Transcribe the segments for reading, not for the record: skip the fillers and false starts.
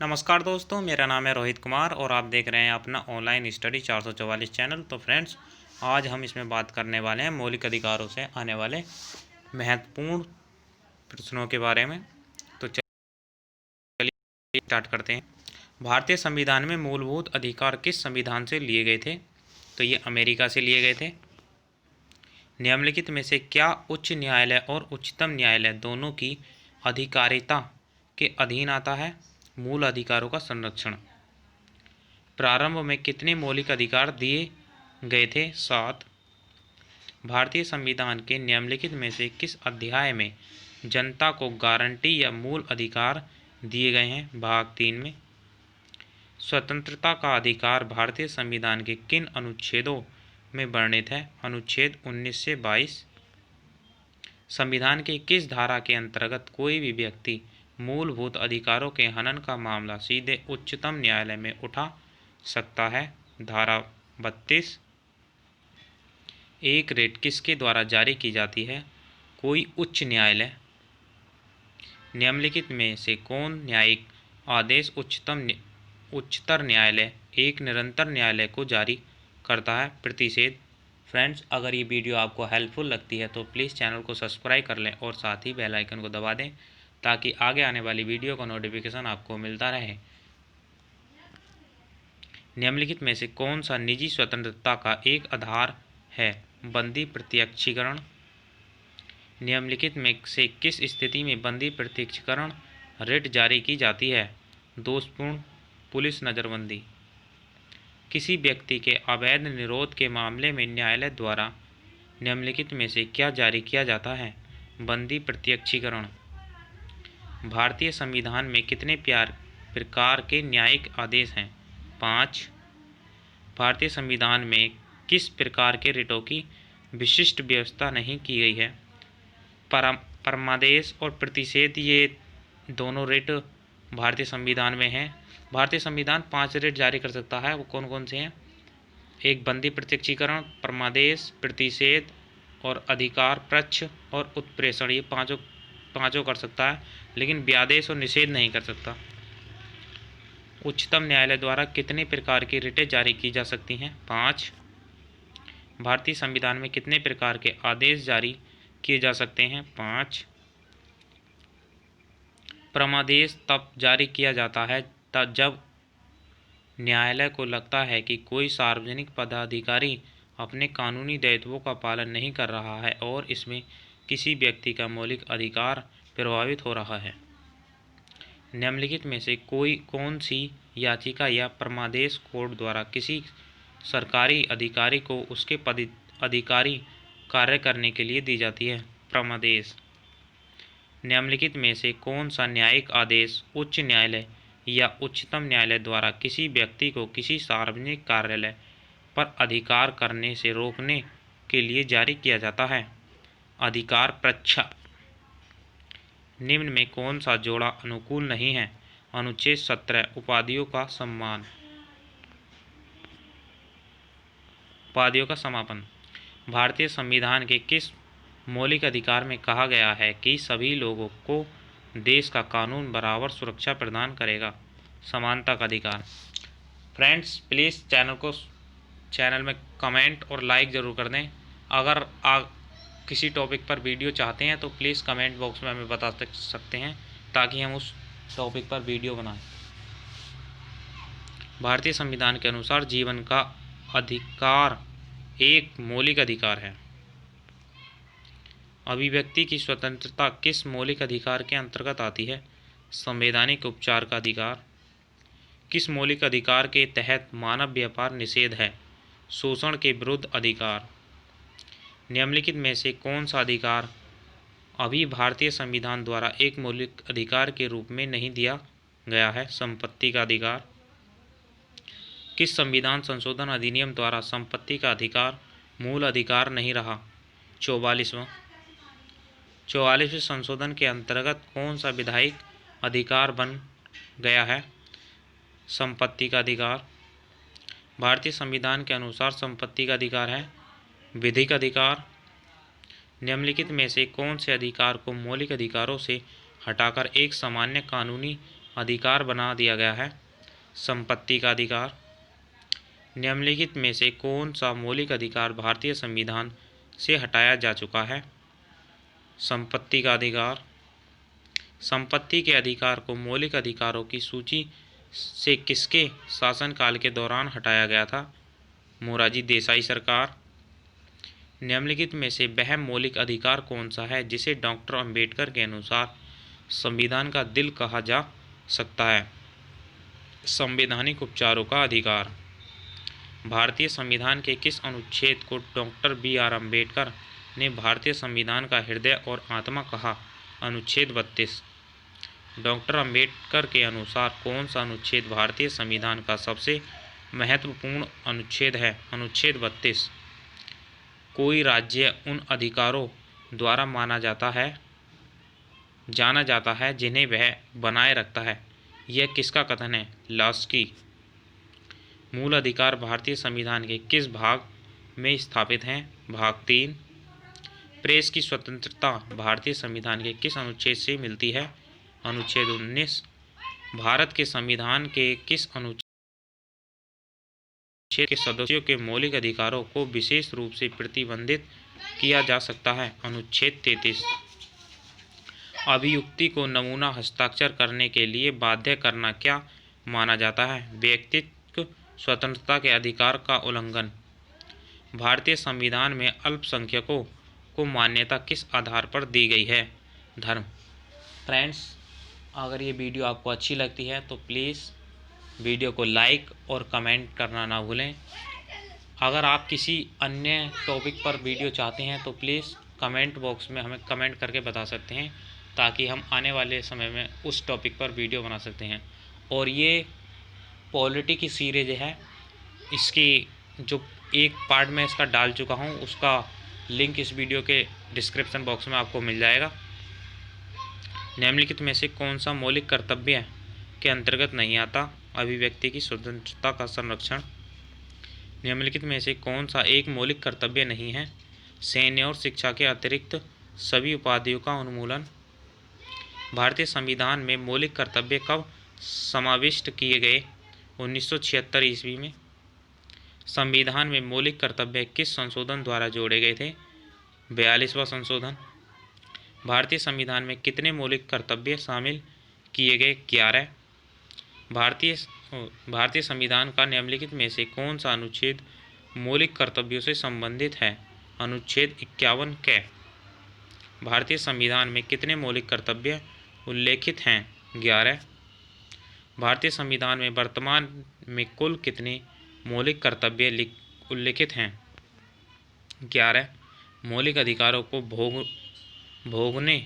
नमस्कार दोस्तों, मेरा नाम है रोहित कुमार और आप देख रहे हैं अपना ऑनलाइन स्टडी 444 चैनल। तो फ्रेंड्स, आज हम इसमें बात करने वाले हैं मौलिक अधिकारों से आने वाले महत्वपूर्ण प्रश्नों के बारे में। तो चलिए स्टार्ट करते हैं। भारतीय संविधान में मूलभूत अधिकार किस संविधान से लिए गए थे? तो ये अमेरिका से लिए गए थे। निम्नलिखित में से क्या उच्च न्यायालय और उच्चतम न्यायालय दोनों की अधिकारिता के अधीन आता है? मूल अधिकारों का संरक्षण। प्रारंभ में कितने मौलिक अधिकार दिए गए थे? 7। भारतीय संविधान के निम्नलिखित में से किस अध्याय में जनता को गारंटी या मूल अधिकार दिए गए हैं? भाग 3 में। स्वतंत्रता का अधिकार भारतीय संविधान के किन अनुच्छेदों में वर्णित है? अनुच्छेद 19 से 22। संविधान की किस धारा के अंतर्गत कोई भी व्यक्ति मूलभूत अधिकारों के हनन का मामला सीधे उच्चतम न्यायालय में उठा सकता है? धारा 32। एक रेट किसके द्वारा जारी की जाती है? कोई उच्च न्यायालय। निम्नलिखित में से कौन न्यायिक आदेश उच्चतर न्यायालय एक निरंतर न्यायालय को जारी करता है? प्रतिषेध। फ्रेंड्स, अगर ये वीडियो आपको हेल्पफुल लगती है तो प्लीज़ चैनल को सब्सक्राइब कर लें और साथ ही बेल आइकन को दबा दें ताकि आगे आने वाली वीडियो का नोटिफिकेशन आपको मिलता रहे। निम्नलिखित में से कौन सा निजी स्वतंत्रता का एक आधार है? बंदी प्रत्यक्षीकरण। निम्नलिखित में से किस स्थिति में बंदी प्रत्यक्षीकरण रिट जारी की जाती है? दोषपूर्ण पुलिस नज़रबंदी। किसी व्यक्ति के अवैध निरोध के मामले में न्यायालय द्वारा निम्नलिखित में से क्या जारी किया जाता है? बंदी प्रत्यक्षीकरण। भारतीय संविधान में कितने प्रकार के न्यायिक आदेश हैं? 5। भारतीय संविधान में किस प्रकार के रिटों की विशिष्ट व्यवस्था नहीं की गई है? परमादेश और प्रतिषेध, ये दोनों रिट भारतीय संविधान में हैं। भारतीय संविधान 5 रिट जारी कर सकता है। वो कौन कौन से हैं? एक बंदी प्रत्यक्षीकरण, परमादेश, प्रतिषेध और अधिकार पक्ष और उत्प्रेषण। ये पांचों कर सकता है, लेकिन व्यादेश और निषेध नहीं कर सकता। उच्चतम न्यायालय द्वारा कितने प्रकार की रिटें जारी की जा सकती हैं? 5। भारतीय संविधान में कितने प्रकार के आदेश जारी किए जा सकते हैं? 5। परमादेश तब जारी किया जाता है जब न्यायालय को लगता है कि कोई सार्वजनिक पदाधिकारी अपने कानूनी दायित्वों का पालन नहीं कर रहा है और इसमें किसी व्यक्ति का मौलिक अधिकार प्रभावित हो रहा है। निम्नलिखित में से कौन सी याचिका या परमादेश कोर्ट द्वारा किसी सरकारी अधिकारी को उसके अधिकारी कार्य करने के लिए दी जाती है? परमादेश। निम्नलिखित में से कौन सा न्यायिक आदेश उच्च न्यायालय या उच्चतम न्यायालय द्वारा किसी व्यक्ति को किसी सार्वजनिक कार्यालय पर अधिकार करने से रोकने के लिए जारी किया जाता है? अधिकार पक्ष। निम्न में कौन सा जोड़ा अनुकूल नहीं है? अनुच्छेद 17 उपाधियों का सम्मान। उपाधियों का समापन। भारतीय संविधान के किस मौलिक अधिकार में कहा गया है कि सभी लोगों को देश का कानून बराबर सुरक्षा प्रदान करेगा? समानता का अधिकार। फ्रेंड्स, प्लीज़ चैनल में कमेंट और लाइक ज़रूर कर दें। अगर आप किसी टॉपिक पर वीडियो चाहते हैं तो प्लीज़ कमेंट बॉक्स में हमें बता सकते हैं ताकि हम उस टॉपिक पर वीडियो बनाएं। भारतीय संविधान के अनुसार जीवन का अधिकार एक मौलिक अधिकार है। अभिव्यक्ति की स्वतंत्रता किस मौलिक अधिकार के अंतर्गत आती है? संवैधानिक उपचार का अधिकार। किस मौलिक अधिकार के तहत मानव व्यापार निषेध है? शोषण के विरुद्ध अधिकार। निम्नलिखित में से कौन सा अधिकार अभी भारतीय संविधान द्वारा एक मौलिक अधिकार के रूप में नहीं दिया गया है? संपत्ति का अधिकार। किस संविधान संशोधन अधिनियम द्वारा संपत्ति का अधिकार मूल अधिकार नहीं रहा? 44वां संशोधन के अंतर्गत कौन सा विधायिक अधिकार बन गया है? संपत्ति का अधिकार। भारतीय संविधान के अनुसार संपत्ति का अधिकार है विधिक अधिकार। निम्नलिखित में से कौन से अधिकार को मौलिक अधिकारों से हटाकर एक सामान्य कानूनी अधिकार बना दिया गया है? संपत्ति का अधिकार। निम्नलिखित में से कौन सा मौलिक अधिकार भारतीय संविधान से हटाया जा चुका है? संपत्ति का अधिकार। संपत्ति के अधिकार को मौलिक अधिकारों की सूची से किसके शासनकाल के दौरान हटाया गया था? मोरारजी देसाई सरकार। निम्नलिखित में से वह मौलिक अधिकार कौन सा है जिसे डॉक्टर अंबेडकर के अनुसार संविधान का दिल कहा जा सकता है? संवैधानिक उपचारों का अधिकार। भारतीय संविधान के किस अनुच्छेद को डॉक्टर BR अम्बेडकर ने भारतीय संविधान का हृदय और आत्मा कहा? अनुच्छेद 32। डॉक्टर अम्बेडकर के अनुसार कौन सा अनुच्छेद भारतीय संविधान का सबसे महत्वपूर्ण अनुच्छेद है? अनुच्छेद 32। कोई राज्य उन अधिकारों द्वारा जाना जाता है जिन्हें वह बनाए रखता है। यह किसका कथन है? लास्की। मूल अधिकार भारतीय संविधान के किस भाग में स्थापित हैं? भाग 3। प्रेस की स्वतंत्रता भारतीय संविधान के किस अनुच्छेद से मिलती है? अनुच्छेद 19। भारत के संविधान के किस अनुच्छेद के सदस्यों के मौलिक अधिकारों को विशेष रूप से प्रतिबंधित किया जा सकता है? अनुच्छेद 33। अभियुक्ति को नमूना हस्ताक्षर करने के लिए बाध्य करना क्या माना जाता है? व्यक्तित्व स्वतंत्रता के अधिकार का उल्लंघन। भारतीय संविधान में अल्पसंख्यकों को मान्यता किस आधार पर दी गई है? धर्म। फ्रेंड्स, अगर ये वीडियो आपको अच्छी लगती है तो प्लीज़ वीडियो को लाइक और कमेंट करना ना भूलें। अगर आप किसी अन्य टॉपिक पर वीडियो चाहते हैं तो प्लीज़ कमेंट बॉक्स में हमें कमेंट करके बता सकते हैं, ताकि हम आने वाले समय में उस टॉपिक पर वीडियो बना सकते हैं। और ये पॉलिटी की सीरीज है, इसकी जो एक पार्ट में इसका डाल चुका हूँ, उसका लिंक इस वीडियो के डिस्क्रिप्शन बॉक्स में आपको मिल जाएगा। निम्नलिखित में से कौन सा मौलिक कर्तव्य के अंतर्गत नहीं आता? अभिव्यक्ति की स्वतंत्रता का संरक्षण। निम्नलिखित में से कौन सा एक मौलिक कर्तव्य नहीं है? सैन्य और शिक्षा के अतिरिक्त सभी उपाधियों का उन्मूलन। भारतीय संविधान में मौलिक कर्तव्य कब समाविष्ट किए गए? 1976 ईस्वी में। संविधान में मौलिक कर्तव्य किस संशोधन द्वारा जोड़े गए थे? 42वां संशोधन। भारतीय संविधान में कितने मौलिक कर्तव्य शामिल किए गए? 11। भारतीय संविधान का निम्नलिखित में से कौन सा अनुच्छेद मौलिक कर्तव्यों से संबंधित है? अनुच्छेद 51 क। भारतीय संविधान में कितने मौलिक कर्तव्य उल्लेखित हैं? 11। भारतीय संविधान में वर्तमान में कुल कितने मौलिक कर्तव्य उल्लेखित हैं? 11। मौलिक अधिकारों को भोगने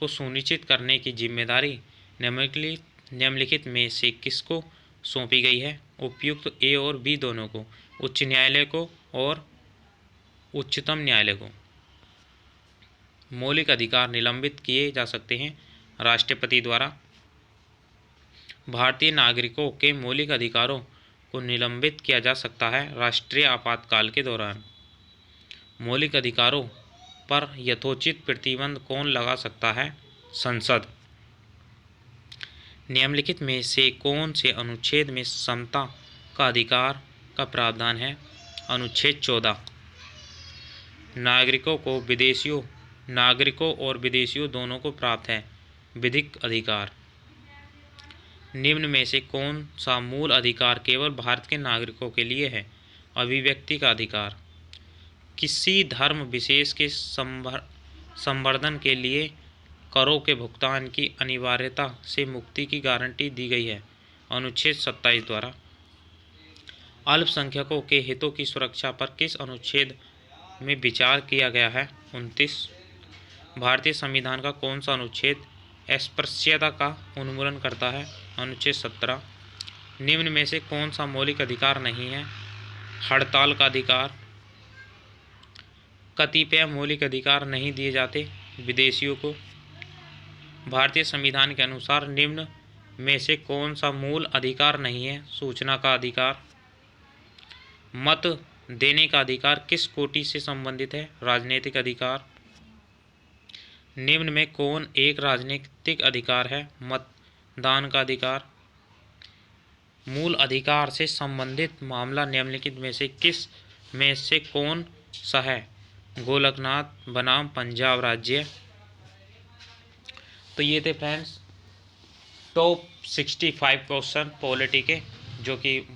को सुनिश्चित करने की जिम्मेदारी निम्नलिखित में से किसको सौंपी गई है? उपयुक्त A और B दोनों को, उच्च न्यायालय को और उच्चतम न्यायालय को। मौलिक अधिकार निलंबित किए जा सकते हैं राष्ट्रपति द्वारा। भारतीय नागरिकों के मौलिक अधिकारों को निलंबित किया जा सकता है राष्ट्रीय आपातकाल के दौरान। मौलिक अधिकारों पर यथोचित प्रतिबंध कौन लगा सकता है? संसद। निम्नलिखित में से कौन से अनुच्छेद में समता का अधिकार का प्रावधान है? अनुच्छेद 14। नागरिकों और विदेशियों दोनों को प्राप्त है विधिक अधिकार। निम्न में से कौन सा मूल अधिकार केवल भारत के नागरिकों के लिए है? अभिव्यक्ति का अधिकार। किसी धर्म विशेष के संवर्धन के लिए करों के भुगतान की अनिवार्यता से मुक्ति की गारंटी दी गई है अनुच्छेद 27 द्वारा। अल्पसंख्यकों के हितों की सुरक्षा पर किस अनुच्छेद में विचार किया गया है? 29। भारतीय संविधान का कौन सा अनुच्छेद अस्पृश्यता का उन्मूलन करता है? अनुच्छेद 17। निम्न में से कौन सा मौलिक अधिकार नहीं है? हड़ताल का अधिकार। कतिपय मौलिक अधिकार नहीं दिए जाते विदेशियों को। भारतीय संविधान के अनुसार निम्न में से कौन सा मूल अधिकार नहीं है? सूचना का अधिकार। मत देने का अधिकार किस कोटि से संबंधित है? राजनीतिक अधिकार। निम्न में कौन एक राजनीतिक अधिकार है? दान का अधिकार। मूल अधिकार से संबंधित मामला निम्नलिखित में से किस में से कौन सा है? गोलकनाथ बनाम पंजाब राज्य। तो ये थे फ्रेंड्स टॉप 65 क्वेश्चन पॉलिटी के, जो कि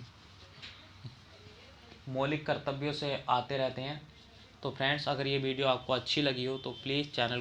मौलिक कर्तव्यों से आते रहते हैं। तो फ्रेंड्स, अगर ये वीडियो आपको अच्छी लगी हो तो प्लीज़ चैनल